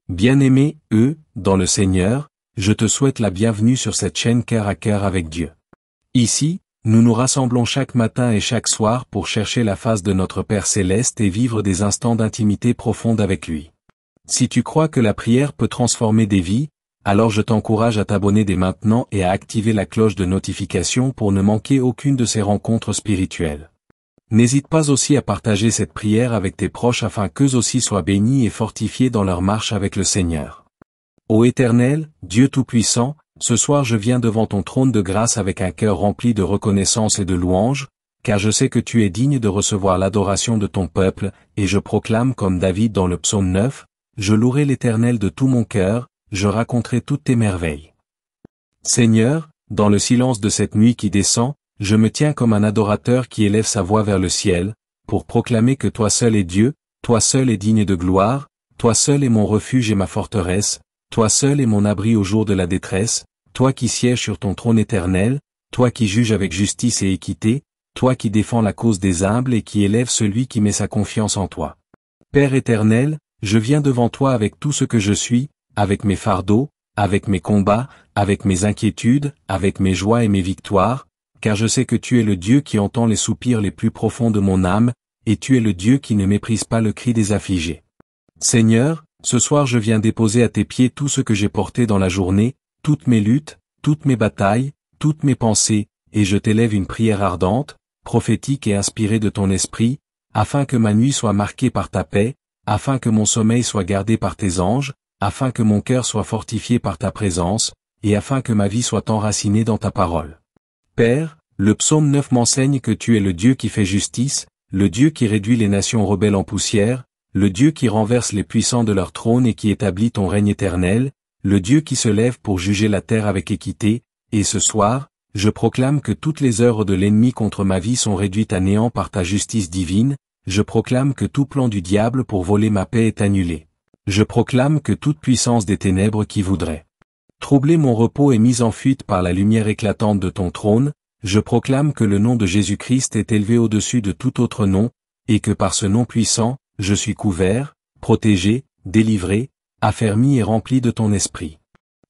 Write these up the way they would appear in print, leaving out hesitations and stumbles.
Bien-aimés, dans le Seigneur, je te souhaite la bienvenue sur cette chaîne Cœur à Cœur avec Dieu. Ici, nous nous rassemblons chaque matin et chaque soir pour chercher la face de notre Père Céleste et vivre des instants d'intimité profonde avec lui. Si tu crois que la prière peut transformer des vies, alors je t'encourage à t'abonner dès maintenant et à activer la cloche de notification pour ne manquer aucune de ces rencontres spirituelles. N'hésite pas aussi à partager cette prière avec tes proches afin qu'eux aussi soient bénis et fortifiés dans leur marche avec le Seigneur. Ô Éternel, Dieu Tout-Puissant, ce soir je viens devant ton trône de grâce avec un cœur rempli de reconnaissance et de louange, car je sais que tu es digne de recevoir l'adoration de ton peuple, et je proclame comme David dans le psaume 9, « Je louerai l'Éternel de tout mon cœur, je raconterai toutes tes merveilles. » Seigneur, dans le silence de cette nuit qui descend, je me tiens comme un adorateur qui élève sa voix vers le ciel, pour proclamer que toi seul es Dieu, toi seul es digne de gloire, toi seul es mon refuge et ma forteresse, toi seul es mon abri au jour de la détresse, toi qui sièges sur ton trône éternel, toi qui juges avec justice et équité, toi qui défends la cause des humbles et qui élève celui qui met sa confiance en toi. Père éternel, je viens devant toi avec tout ce que je suis, avec mes fardeaux, avec mes combats, avec mes inquiétudes, avec mes joies et mes victoires, car je sais que tu es le Dieu qui entend les soupirs les plus profonds de mon âme, et tu es le Dieu qui ne méprise pas le cri des affligés. Seigneur, ce soir je viens déposer à tes pieds tout ce que j'ai porté dans la journée, toutes mes luttes, toutes mes batailles, toutes mes pensées, et je t'élève une prière ardente, prophétique et inspirée de ton esprit, afin que ma nuit soit marquée par ta paix, afin que mon sommeil soit gardé par tes anges, afin que mon cœur soit fortifié par ta présence, et afin que ma vie soit enracinée dans ta parole. Père, le psaume 9 m'enseigne que tu es le Dieu qui fait justice, le Dieu qui réduit les nations rebelles en poussière, le Dieu qui renverse les puissants de leur trône et qui établit ton règne éternel, le Dieu qui se lève pour juger la terre avec équité, et ce soir, je proclame que toutes les œuvres de l'ennemi contre ma vie sont réduites à néant par ta justice divine, je proclame que tout plan du diable pour voler ma paix est annulé. Je proclame que toute puissance des ténèbres qui voudrait troubler mon repos est mise en fuite par la lumière éclatante de ton trône, je proclame que le nom de Jésus-Christ est élevé au-dessus de tout autre nom, et que par ce nom puissant, je suis couvert, protégé, délivré, affermi et rempli de ton esprit.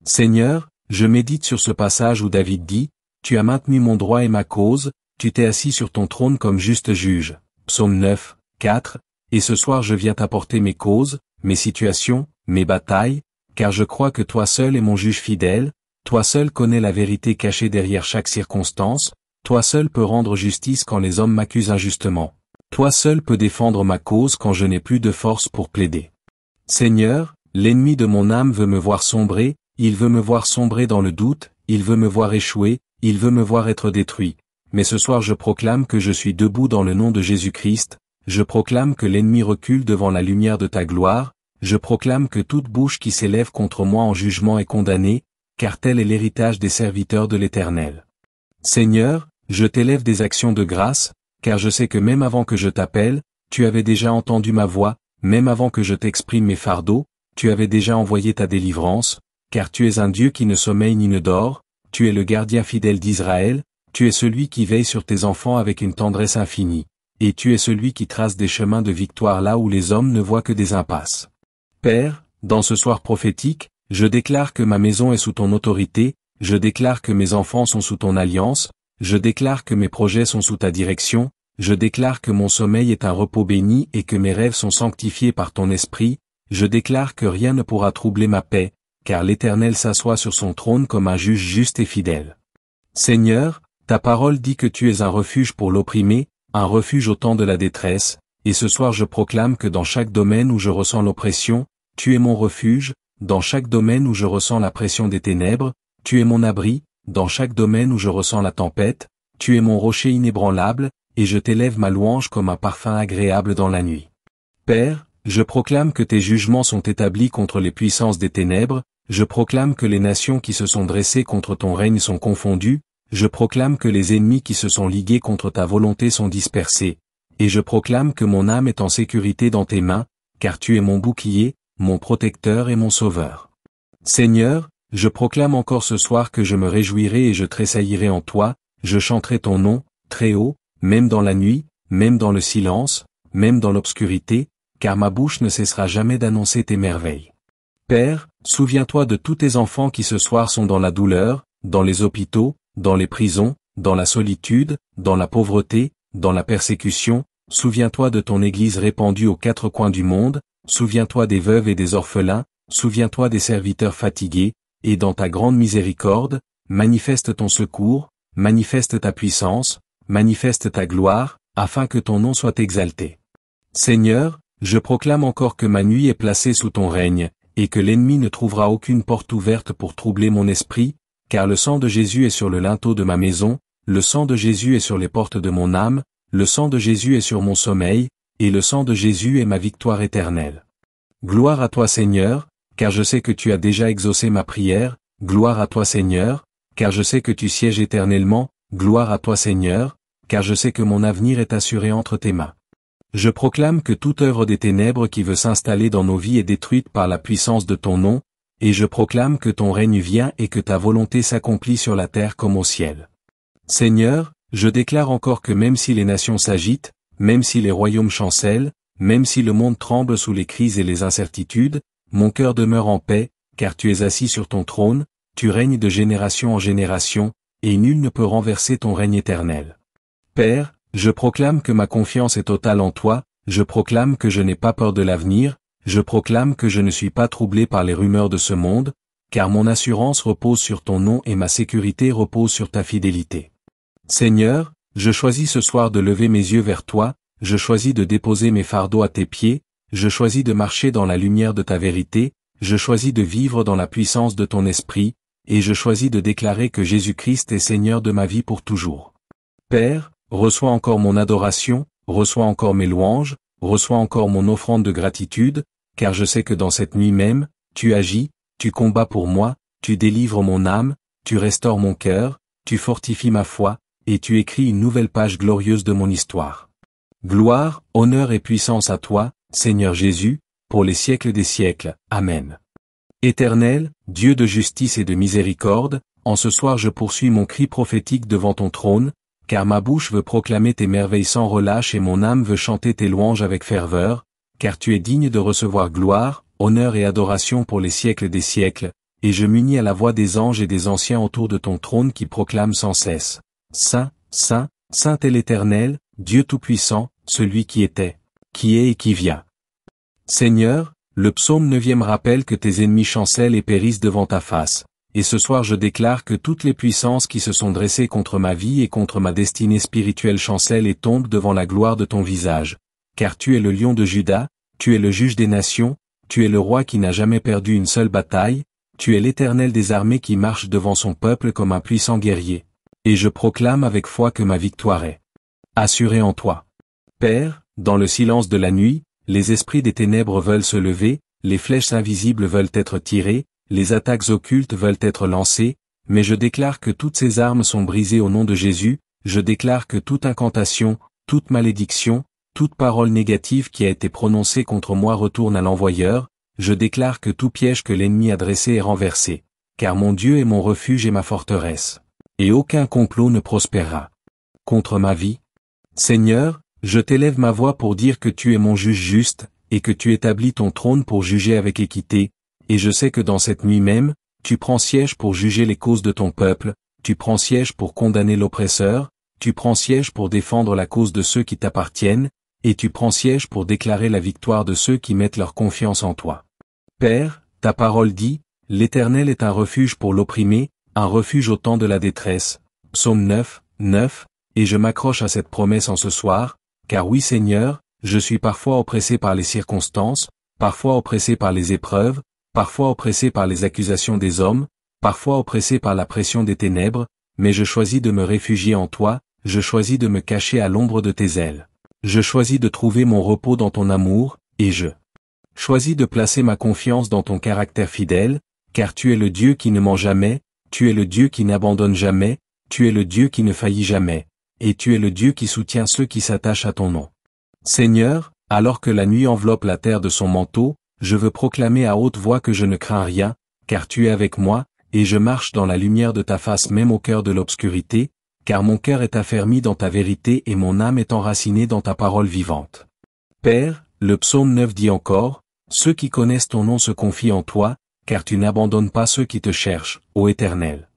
Seigneur, je médite sur ce passage où David dit, « Tu as maintenu mon droit et ma cause, tu t'es assis sur ton trône comme juste juge. » Psaume 9, 4, et ce soir je viens t'apporter mes causes, mes situations, mes batailles, car je crois que toi seul es mon juge fidèle, toi seul connais la vérité cachée derrière chaque circonstance, toi seul peux rendre justice quand les hommes m'accusent injustement. Toi seul peux défendre ma cause quand je n'ai plus de force pour plaider. Seigneur, l'ennemi de mon âme veut me voir sombrer, il veut me voir sombrer dans le doute, il veut me voir échouer, il veut me voir être détruit. Mais ce soir je proclame que je suis debout dans le nom de Jésus-Christ, je proclame que l'ennemi recule devant la lumière de ta gloire, je proclame que toute bouche qui s'élève contre moi en jugement est condamnée, car tel est l'héritage des serviteurs de l'Éternel. Seigneur, je t'élève des actions de grâce, car je sais que même avant que je t'appelle, tu avais déjà entendu ma voix, même avant que je t'exprime mes fardeaux, tu avais déjà envoyé ta délivrance, car tu es un Dieu qui ne sommeille ni ne dort, tu es le gardien fidèle d'Israël, tu es celui qui veille sur tes enfants avec une tendresse infinie, et tu es celui qui trace des chemins de victoire là où les hommes ne voient que des impasses. Père, dans ce soir prophétique, je déclare que ma maison est sous ton autorité, je déclare que mes enfants sont sous ton alliance, je déclare que mes projets sont sous ta direction, je déclare que mon sommeil est un repos béni et que mes rêves sont sanctifiés par ton esprit, je déclare que rien ne pourra troubler ma paix, car l'Éternel s'assoit sur son trône comme un juge juste et fidèle. Seigneur, ta parole dit que tu es un refuge pour l'opprimé, un refuge au temps de la détresse, et ce soir je proclame que dans chaque domaine où je ressens l'oppression, tu es mon refuge, dans chaque domaine où je ressens la pression des ténèbres, tu es mon abri, dans chaque domaine où je ressens la tempête, tu es mon rocher inébranlable, et je t'élève ma louange comme un parfum agréable dans la nuit. Père, je proclame que tes jugements sont établis contre les puissances des ténèbres, je proclame que les nations qui se sont dressées contre ton règne sont confondues, je proclame que les ennemis qui se sont ligués contre ta volonté sont dispersés, et je proclame que mon âme est en sécurité dans tes mains, car tu es mon bouclier, mon protecteur et mon sauveur. Seigneur, je proclame encore ce soir que je me réjouirai et je tressaillirai en toi, je chanterai ton nom, très haut, même dans la nuit, même dans le silence, même dans l'obscurité, car ma bouche ne cessera jamais d'annoncer tes merveilles. Père, souviens-toi de tous tes enfants qui ce soir sont dans la douleur, dans les hôpitaux, dans les prisons, dans la solitude, dans la pauvreté, dans la persécution. Souviens-toi de ton Église répandue aux quatre coins du monde, souviens-toi des veuves et des orphelins, souviens-toi des serviteurs fatigués, et dans ta grande miséricorde, manifeste ton secours, manifeste ta puissance, manifeste ta gloire, afin que ton nom soit exalté. Seigneur, je proclame encore que ma nuit est placée sous ton règne, et que l'ennemi ne trouvera aucune porte ouverte pour troubler mon esprit, car le sang de Jésus est sur le linteau de ma maison, le sang de Jésus est sur les portes de mon âme, le sang de Jésus est sur mon sommeil, et le sang de Jésus est ma victoire éternelle. Gloire à toi Seigneur, car je sais que tu as déjà exaucé ma prière, gloire à toi Seigneur, car je sais que tu sièges éternellement, gloire à toi Seigneur, car je sais que mon avenir est assuré entre tes mains. Je proclame que toute œuvre des ténèbres qui veut s'installer dans nos vies est détruite par la puissance de ton nom, et je proclame que ton règne vient et que ta volonté s'accomplit sur la terre comme au ciel. Seigneur, je déclare encore que même si les nations s'agitent, même si les royaumes chancellent, même si le monde tremble sous les crises et les incertitudes, mon cœur demeure en paix, car tu es assis sur ton trône, tu règnes de génération en génération, et nul ne peut renverser ton règne éternel. Père, je proclame que ma confiance est totale en toi, je proclame que je n'ai pas peur de l'avenir, je proclame que je ne suis pas troublé par les rumeurs de ce monde, car mon assurance repose sur ton nom et ma sécurité repose sur ta fidélité. Seigneur, je choisis ce soir de lever mes yeux vers toi, je choisis de déposer mes fardeaux à tes pieds, je choisis de marcher dans la lumière de ta vérité, je choisis de vivre dans la puissance de ton esprit, et je choisis de déclarer que Jésus-Christ est Seigneur de ma vie pour toujours. Père, reçois encore mon adoration, reçois encore mes louanges, reçois encore mon offrande de gratitude, car je sais que dans cette nuit même, tu agis, tu combats pour moi, tu délivres mon âme, tu restaures mon cœur, tu fortifies ma foi, et tu écris une nouvelle page glorieuse de mon histoire. Gloire, honneur et puissance à toi, Seigneur Jésus, pour les siècles des siècles. Amen. Éternel, Dieu de justice et de miséricorde, en ce soir je poursuis mon cri prophétique devant ton trône, car ma bouche veut proclamer tes merveilles sans relâche et mon âme veut chanter tes louanges avec ferveur, car tu es digne de recevoir gloire, honneur et adoration pour les siècles des siècles, et je m'unis à la voix des anges et des anciens autour de ton trône qui proclament sans cesse. Saint, Saint, Saint est l'Éternel, Dieu Tout-Puissant, celui qui était, qui est et qui vient. Seigneur, le psaume 9 rappelle que tes ennemis chancellent et périssent devant ta face, et ce soir je déclare que toutes les puissances qui se sont dressées contre ma vie et contre ma destinée spirituelle chancellent et tombent devant la gloire de ton visage, car tu es le lion de Juda, tu es le juge des nations, tu es le roi qui n'a jamais perdu une seule bataille, tu es l'Éternel des armées qui marche devant son peuple comme un puissant guerrier. Et je proclame avec foi que ma victoire est assurée en toi. Père, dans le silence de la nuit, les esprits des ténèbres veulent se lever, les flèches invisibles veulent être tirées, les attaques occultes veulent être lancées, mais je déclare que toutes ces armes sont brisées au nom de Jésus, je déclare que toute incantation, toute malédiction, toute parole négative qui a été prononcée contre moi retourne à l'envoyeur, je déclare que tout piège que l'ennemi a dressé est renversé, car mon Dieu est mon refuge et ma forteresse. Et aucun complot ne prospérera contre ma vie. Seigneur, je t'élève ma voix pour dire que tu es mon juge juste, et que tu établis ton trône pour juger avec équité, et je sais que dans cette nuit même, tu prends siège pour juger les causes de ton peuple, tu prends siège pour condamner l'oppresseur, tu prends siège pour défendre la cause de ceux qui t'appartiennent, et tu prends siège pour déclarer la victoire de ceux qui mettent leur confiance en toi. Père, ta parole dit, l'Éternel est un refuge pour l'opprimé, un refuge au temps de la détresse. Psaume 9, 9, et je m'accroche à cette promesse en ce soir, car oui Seigneur, je suis parfois oppressé par les circonstances, parfois oppressé par les épreuves, parfois oppressé par les accusations des hommes, parfois oppressé par la pression des ténèbres, mais je choisis de me réfugier en toi, je choisis de me cacher à l'ombre de tes ailes. Je choisis de trouver mon repos dans ton amour, et je choisis de placer ma confiance dans ton caractère fidèle, car tu es le Dieu qui ne ment jamais, tu es le Dieu qui n'abandonne jamais, tu es le Dieu qui ne faillit jamais, et tu es le Dieu qui soutient ceux qui s'attachent à ton nom. Seigneur, alors que la nuit enveloppe la terre de son manteau, je veux proclamer à haute voix que je ne crains rien, car tu es avec moi, et je marche dans la lumière de ta face même au cœur de l'obscurité, car mon cœur est affermi dans ta vérité et mon âme est enracinée dans ta parole vivante. Père, le psaume 9 dit encore, Ceux qui connaissent ton nom se confient en toi, car tu n'abandonnes pas ceux qui te cherchent, ô Éternel.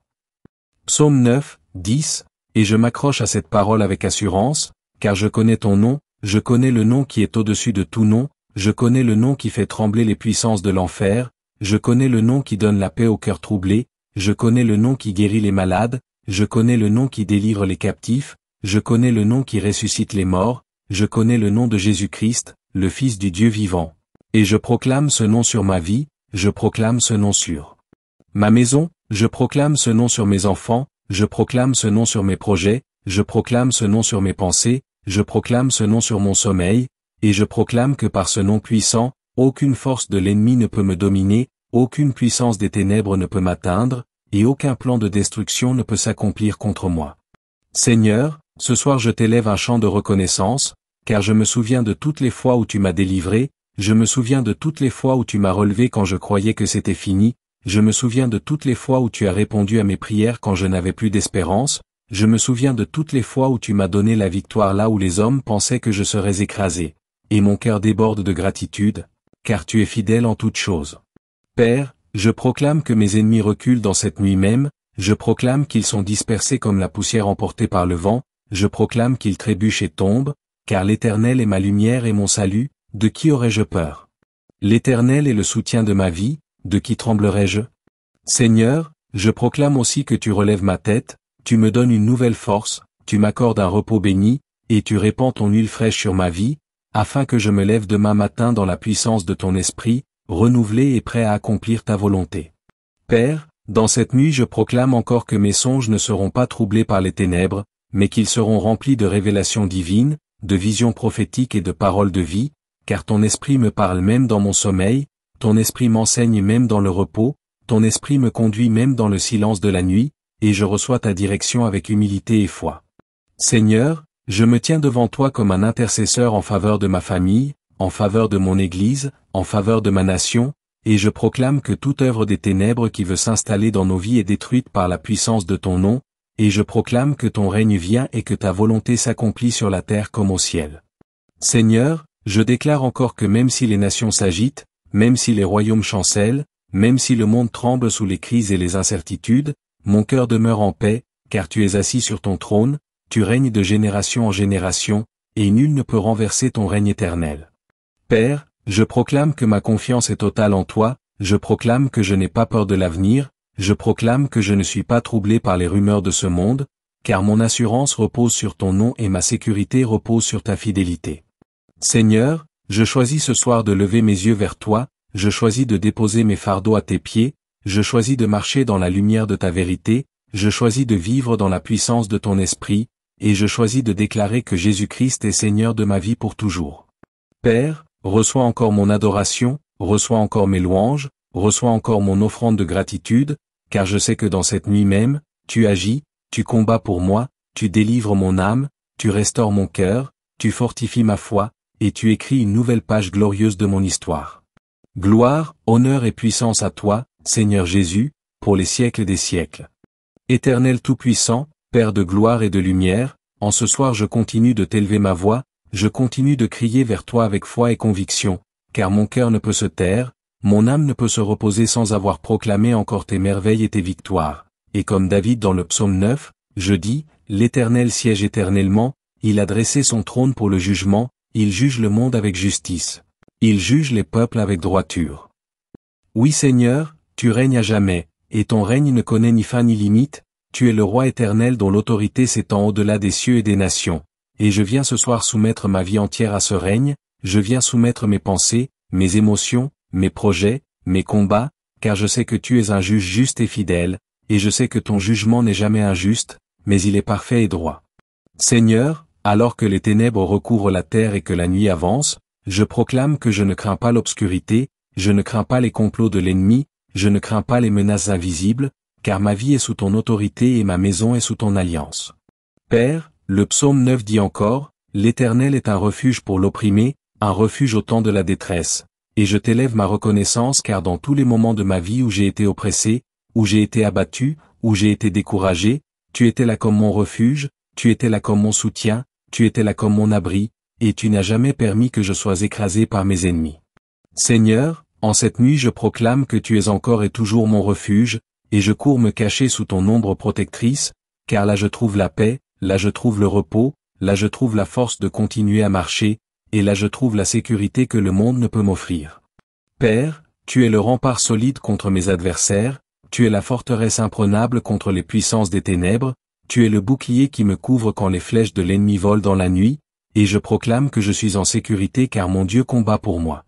Psaume 9, 10, et je m'accroche à cette parole avec assurance, car je connais ton nom, je connais le nom qui est au-dessus de tout nom, je connais le nom qui fait trembler les puissances de l'enfer, je connais le nom qui donne la paix au cœur troublé, je connais le nom qui guérit les malades, je connais le nom qui délivre les captifs, je connais le nom qui ressuscite les morts, je connais le nom de Jésus-Christ, le Fils du Dieu vivant. Et je proclame ce nom sur ma vie, je proclame ce nom sur ma maison, je proclame ce nom sur mes enfants, je proclame ce nom sur mes projets, je proclame ce nom sur mes pensées, je proclame ce nom sur mon sommeil, et je proclame que par ce nom puissant, aucune force de l'ennemi ne peut me dominer, aucune puissance des ténèbres ne peut m'atteindre, et aucun plan de destruction ne peut s'accomplir contre moi. Seigneur, ce soir je t'élève un chant de reconnaissance, car je me souviens de toutes les fois où tu m'as délivré, je me souviens de toutes les fois où tu m'as relevé quand je croyais que c'était fini, je me souviens de toutes les fois où tu as répondu à mes prières quand je n'avais plus d'espérance, je me souviens de toutes les fois où tu m'as donné la victoire là où les hommes pensaient que je serais écrasé. Et mon cœur déborde de gratitude, car tu es fidèle en toutes choses. Père, je proclame que mes ennemis reculent dans cette nuit même, je proclame qu'ils sont dispersés comme la poussière emportée par le vent, je proclame qu'ils trébuchent et tombent, car l'Éternel est ma lumière et mon salut, de qui aurais-je peur? L'Éternel est le soutien de ma vie, de qui tremblerais-je? Seigneur, je proclame aussi que tu relèves ma tête, tu me donnes une nouvelle force, tu m'accordes un repos béni, et tu répands ton huile fraîche sur ma vie, afin que je me lève demain matin dans la puissance de ton esprit, renouvelé et prêt à accomplir ta volonté. Père, dans cette nuit je proclame encore que mes songes ne seront pas troublés par les ténèbres, mais qu'ils seront remplis de révélations divines, de visions prophétiques et de paroles de vie, car ton esprit me parle même dans mon sommeil, ton esprit m'enseigne même dans le repos, ton esprit me conduit même dans le silence de la nuit, et je reçois ta direction avec humilité et foi. Seigneur, je me tiens devant toi comme un intercesseur en faveur de ma famille, en faveur de mon Église, en faveur de ma nation, et je proclame que toute œuvre des ténèbres qui veut s'installer dans nos vies est détruite par la puissance de ton nom, et je proclame que ton règne vient et que ta volonté s'accomplit sur la terre comme au ciel. Seigneur, je déclare encore que même si les nations s'agitent, même si les royaumes chancellent, même si le monde tremble sous les crises et les incertitudes, mon cœur demeure en paix, car tu es assis sur ton trône, tu règnes de génération en génération, et nul ne peut renverser ton règne éternel. Père, je proclame que ma confiance est totale en toi, je proclame que je n'ai pas peur de l'avenir, je proclame que je ne suis pas troublé par les rumeurs de ce monde, car mon assurance repose sur ton nom et ma sécurité repose sur ta fidélité. Seigneur, je choisis ce soir de lever mes yeux vers toi, je choisis de déposer mes fardeaux à tes pieds, je choisis de marcher dans la lumière de ta vérité, je choisis de vivre dans la puissance de ton esprit, et je choisis de déclarer que Jésus-Christ est Seigneur de ma vie pour toujours. Père, reçois encore mon adoration, reçois encore mes louanges, reçois encore mon offrande de gratitude, car je sais que dans cette nuit même, tu agis, tu combats pour moi, tu délivres mon âme, tu restaures mon cœur, tu fortifies ma foi, et tu écris une nouvelle page glorieuse de mon histoire. Gloire, honneur et puissance à toi, Seigneur Jésus, pour les siècles des siècles. Éternel Tout-Puissant, Père de gloire et de lumière, en ce soir je continue de t'élever ma voix, je continue de crier vers toi avec foi et conviction, car mon cœur ne peut se taire, mon âme ne peut se reposer sans avoir proclamé encore tes merveilles et tes victoires. Et comme David dans le psaume 9, je dis, l'Éternel siège éternellement, il a dressé son trône pour le jugement, il juge le monde avec justice. Il juge les peuples avec droiture. Oui Seigneur, tu règnes à jamais, et ton règne ne connaît ni fin ni limite, tu es le roi éternel dont l'autorité s'étend au-delà des cieux et des nations. Et je viens ce soir soumettre ma vie entière à ce règne, je viens soumettre mes pensées, mes émotions, mes projets, mes combats, car je sais que tu es un juge juste et fidèle, et je sais que ton jugement n'est jamais injuste, mais il est parfait et droit. Seigneur, alors que les ténèbres recouvrent la terre et que la nuit avance, je proclame que je ne crains pas l'obscurité, je ne crains pas les complots de l'ennemi, je ne crains pas les menaces invisibles, car ma vie est sous ton autorité et ma maison est sous ton alliance. Père, le psaume 9 dit encore, l'Éternel est un refuge pour l'opprimé, un refuge au temps de la détresse, et je t'élève ma reconnaissance car dans tous les moments de ma vie où j'ai été oppressé, où j'ai été abattu, où j'ai été découragé, tu étais là comme mon refuge, tu étais là comme mon soutien, tu étais là comme mon abri, et tu n'as jamais permis que je sois écrasé par mes ennemis. Seigneur, en cette nuit je proclame que tu es encore et toujours mon refuge, et je cours me cacher sous ton ombre protectrice, car là je trouve la paix, là je trouve le repos, là je trouve la force de continuer à marcher, et là je trouve la sécurité que le monde ne peut m'offrir. Père, tu es le rempart solide contre mes adversaires, tu es la forteresse imprenable contre les puissances des ténèbres, tu es le bouclier qui me couvre quand les flèches de l'ennemi volent dans la nuit, et je proclame que je suis en sécurité car mon Dieu combat pour moi.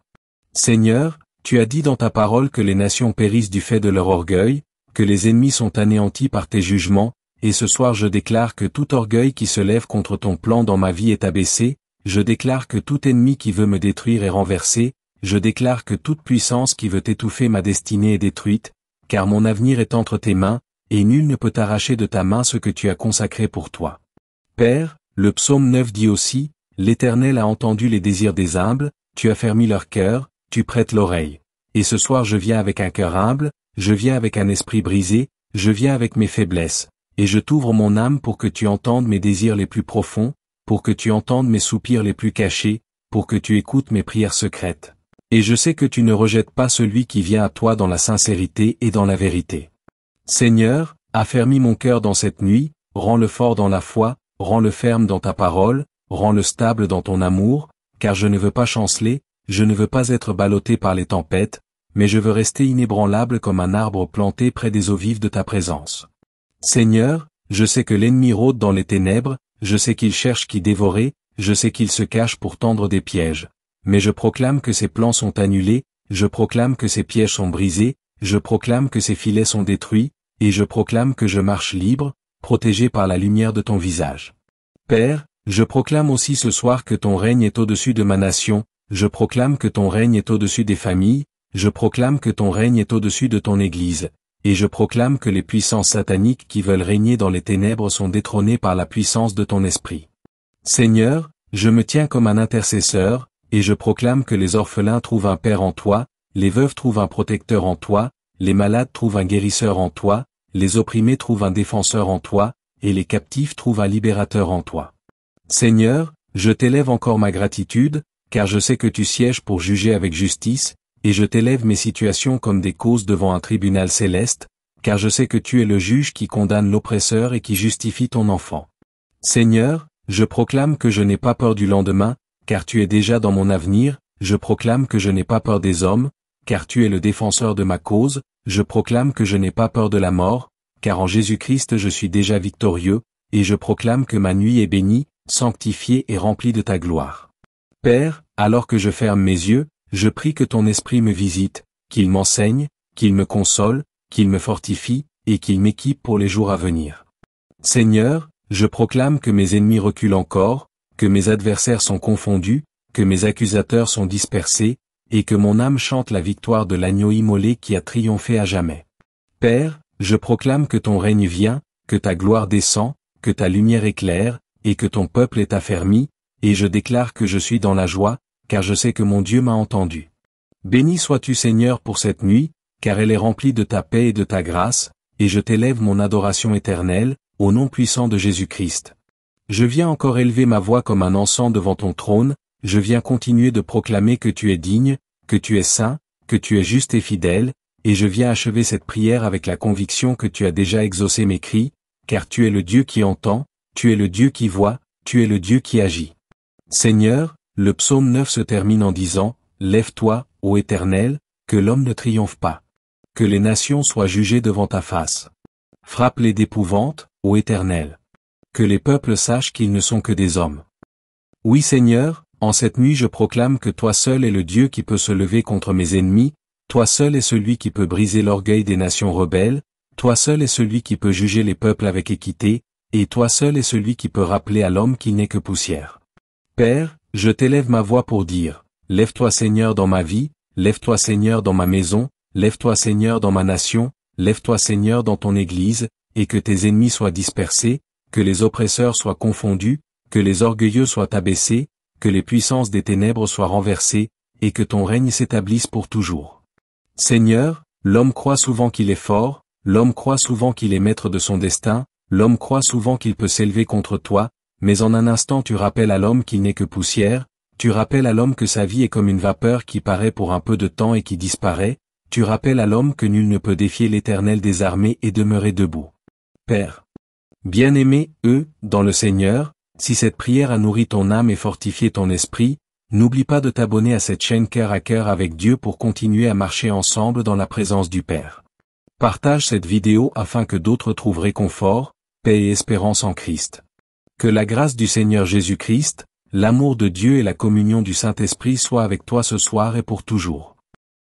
Seigneur, tu as dit dans ta parole que les nations périssent du fait de leur orgueil, que les ennemis sont anéantis par tes jugements, et ce soir je déclare que tout orgueil qui se lève contre ton plan dans ma vie est abaissé, je déclare que tout ennemi qui veut me détruire est renversé, je déclare que toute puissance qui veut étouffer ma destinée est détruite, car mon avenir est entre tes mains, et nul ne peut arracher de ta main ce que tu as consacré pour toi. Père, le psaume 9 dit aussi, l'Éternel a entendu les désirs des humbles, tu as fermi leur cœur, tu prêtes l'oreille. Et ce soir je viens avec un cœur humble, je viens avec un esprit brisé, je viens avec mes faiblesses, et je t'ouvre mon âme pour que tu entendes mes désirs les plus profonds, pour que tu entendes mes soupirs les plus cachés, pour que tu écoutes mes prières secrètes. Et je sais que tu ne rejettes pas celui qui vient à toi dans la sincérité et dans la vérité. Seigneur, affermis mon cœur dans cette nuit, rends-le fort dans la foi, rends-le ferme dans ta parole, rends-le stable dans ton amour, car je ne veux pas chanceler, je ne veux pas être ballotté par les tempêtes, mais je veux rester inébranlable comme un arbre planté près des eaux vives de ta présence. Seigneur, je sais que l'ennemi rôde dans les ténèbres, je sais qu'il cherche qui dévorer, je sais qu'il se cache pour tendre des pièges. Mais je proclame que ses plans sont annulés, je proclame que ses pièges sont brisés, je proclame que ses filets sont détruits, et je proclame que je marche libre, protégé par la lumière de ton visage. Père, je proclame aussi ce soir que ton règne est au-dessus de ma nation, je proclame que ton règne est au-dessus des familles, je proclame que ton règne est au-dessus de ton Église, et je proclame que les puissances sataniques qui veulent régner dans les ténèbres sont détrônées par la puissance de ton esprit. Seigneur, je me tiens comme un intercesseur, et je proclame que les orphelins trouvent un père en toi, les veuves trouvent un protecteur en toi, les malades trouvent un guérisseur en toi, les opprimés trouvent un défenseur en toi, et les captifs trouvent un libérateur en toi. Seigneur, je t'élève encore ma gratitude, car je sais que tu sièges pour juger avec justice, et je t'élève mes situations comme des causes devant un tribunal céleste, car je sais que tu es le juge qui condamne l'oppresseur et qui justifie ton enfant. Seigneur, je proclame que je n'ai pas peur du lendemain, car tu es déjà dans mon avenir, je proclame que je n'ai pas peur des hommes, car tu es le défenseur de ma cause, je proclame que je n'ai pas peur de la mort, car en Jésus-Christ je suis déjà victorieux, et je proclame que ma nuit est bénie, sanctifiée et remplie de ta gloire. Père, alors que je ferme mes yeux, je prie que ton esprit me visite, qu'il m'enseigne, qu'il me console, qu'il me fortifie, et qu'il m'équipe pour les jours à venir. Seigneur, je proclame que mes ennemis reculent encore, que mes adversaires sont confondus, que mes accusateurs sont dispersés, et que mon âme chante la victoire de l'agneau immolé qui a triomphé à jamais. Père, je proclame que ton règne vient, que ta gloire descend, que ta lumière éclaire, et que ton peuple est affermi, et je déclare que je suis dans la joie, car je sais que mon Dieu m'a entendu. Béni sois-tu Seigneur pour cette nuit, car elle est remplie de ta paix et de ta grâce, et je t'élève mon adoration éternelle, au nom puissant de Jésus-Christ. Je viens encore élever ma voix comme un encens devant ton trône, je viens continuer de proclamer que tu es digne, que tu es saint, que tu es juste et fidèle, et je viens achever cette prière avec la conviction que tu as déjà exaucé mes cris, car tu es le Dieu qui entend, tu es le Dieu qui voit, tu es le Dieu qui agit. Seigneur, le psaume 9 se termine en disant, « Lève-toi, ô Éternel, que l'homme ne triomphe pas. Que les nations soient jugées devant ta face. Frappe-les d'épouvante, ô Éternel. Que les peuples sachent qu'ils ne sont que des hommes. » Oui Seigneur, en cette nuit je proclame que toi seul es le Dieu qui peut se lever contre mes ennemis, toi seul es celui qui peut briser l'orgueil des nations rebelles, toi seul es celui qui peut juger les peuples avec équité, et toi seul es celui qui peut rappeler à l'homme qu'il n'est que poussière. Père, je t'élève ma voix pour dire, lève-toi Seigneur dans ma vie, lève-toi Seigneur dans ma maison, lève-toi Seigneur dans ma nation, lève-toi Seigneur dans ton Église, et que tes ennemis soient dispersés, que les oppresseurs soient confondus, que les orgueilleux soient abaissés, que les puissances des ténèbres soient renversées, et que ton règne s'établisse pour toujours. Seigneur, l'homme croit souvent qu'il est fort, l'homme croit souvent qu'il est maître de son destin, l'homme croit souvent qu'il peut s'élever contre toi, mais en un instant tu rappelles à l'homme qu'il n'est que poussière, Tu rappelles à l'homme que sa vie est comme une vapeur qui paraît pour un peu de temps et qui disparaît, tu rappelles à l'homme que nul ne peut défier l'Éternel des armées et demeurer debout. Père. Bien-aimé, dans le Seigneur, si cette prière a nourri ton âme et fortifié ton esprit, n'oublie pas de t'abonner à cette chaîne Cœur à Cœur avec Dieu pour continuer à marcher ensemble dans la présence du Père. Partage cette vidéo afin que d'autres trouvent réconfort, paix et espérance en Christ. Que la grâce du Seigneur Jésus-Christ, l'amour de Dieu et la communion du Saint-Esprit soient avec toi ce soir et pour toujours.